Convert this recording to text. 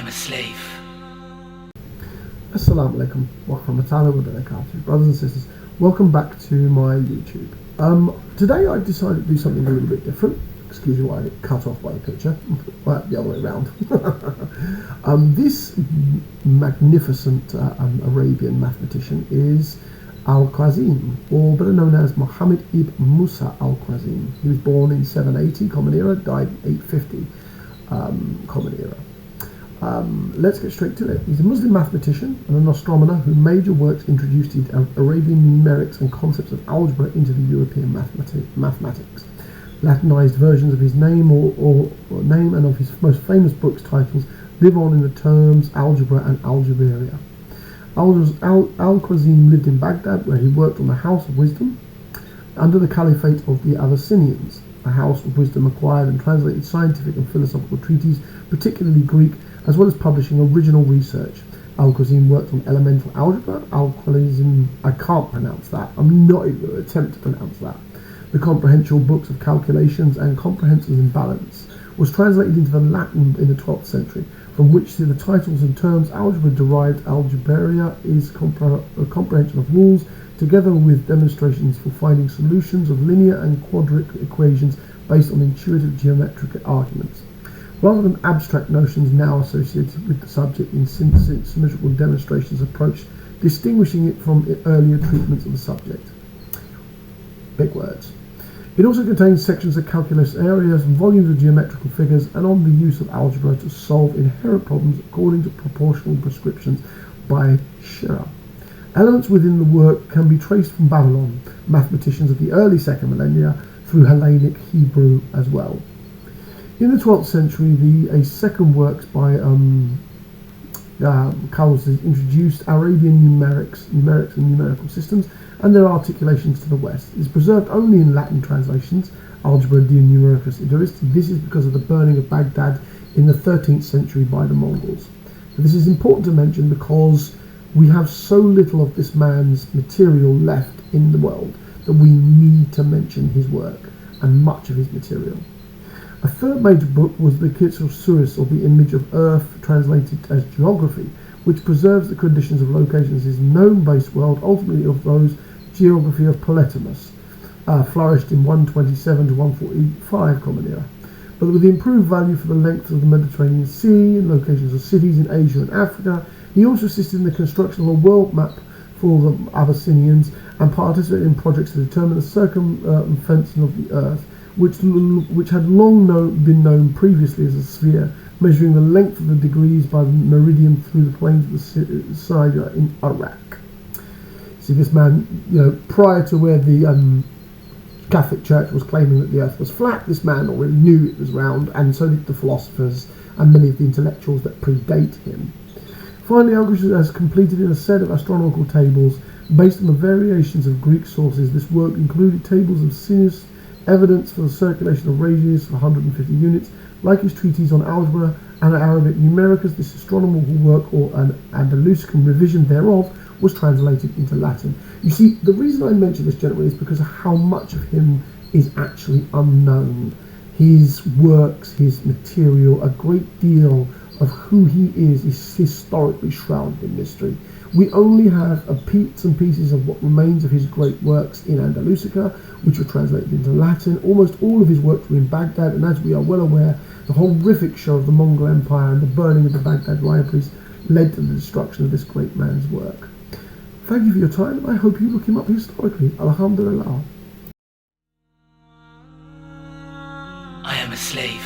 am a slave. Assalamu alaikum wa rahmatullahi wa barakatuh. Brothers and sisters, welcome back to my YouTube. Today I've decided to do something a little bit different. Excuse me why I get cut off by the picture. Well, the other way around. This magnificent Arabian mathematician is al-Khwārizmī, or better known as Muḥammad ibn Mūsā al-Khwārizmī. He was born in 780 Common Era, died in 850 Common Era. Let's get straight to it. He's a Muslim mathematician and an astronomer whose major works introduced the Arabian numerics and concepts of algebra into the European mathematics. Latinized versions of his name or name and of his most famous books titles live on in the terms algebra and algebraia. Al-Khwārizmī lived in Baghdad, where he worked on the House of Wisdom under the Caliphate of the Abyssinians. The House of Wisdom acquired and translated scientific and philosophical treatises, particularly Greek, as well as publishing original research. Al-Khwārizmī worked on elemental algebra. Al-Khwārizmī, I can't pronounce that. I'm not even going to attempt to pronounce that. The comprehensible books of calculations and comprehensions in balance was translated into the Latin in the 12th century, from which the titles and terms algebra derived. Algebraia is a comprehension of rules, together with demonstrations for finding solutions of linear and quadratic equations based on intuitive geometric arguments, rather than abstract notions now associated with the subject in symmetrical demonstrations approach, distinguishing it from earlier treatments of the subject. Big words. It also contains sections of calculus areas, volumes of geometrical figures, and on the use of algebra to solve inherent problems according to proportional prescriptions by Shira. Elements within the work can be traced from Babylon, mathematicians of the early second millennia, through Hellenic Hebrew as well. In the 12th century, a second works by Carlos introduced Arabian numerics and numerical systems and their articulations to the West. It is preserved only in Latin translations, Algebra de Numericus Idris. This is because of the burning of Baghdad in the 13th century by the Mongols. This is important to mention because we have so little of this man's material left in the world that we need to mention his work and much of his material. A third major book was the Histroy, or the image of Earth, translated as geography, which preserves the conditions of locations in his known-based world, ultimately of those geography of Ptolemais, flourished in 127 to 145 Common Era. But with the improved value for the length of the Mediterranean Sea and locations of cities in Asia and Africa, he also assisted in the construction of a world map for the Abyssinians and participated in projects to determine the circumference of the Earth, which had long been known previously as a sphere, measuring the length of the degrees by the meridian through the plains of the Sidra in Iraq. See, this man, prior to where the Catholic Church was claiming that the Earth was flat, this man already knew it was round, and so did the philosophers and many of the intellectuals that predate him. Finally, Al-Khwārizmī has completed in a set of astronomical tables based on the variations of Greek sources. This work included tables of sinus, evidence for the circulation of radius of 150 units, like his treatise on algebra and Arabic numericus. This astronomical work, or an Andalusian revision thereof, was translated into Latin. You see, the reason I mention this gentleman is because of how much of him is actually unknown. His works, his material, a great deal of who he is historically shrouded in mystery. We only have bits and pieces of what remains of his great works in Andalusica, which were translated into Latin. Almost all of his works were in Baghdad, and as we are well aware, the horrific show of the Mongol Empire and the burning of the Baghdad libraries led to the destruction of this great man's work. Thank you for your time, and I hope you look him up historically. Alhamdulillah. I am a slave.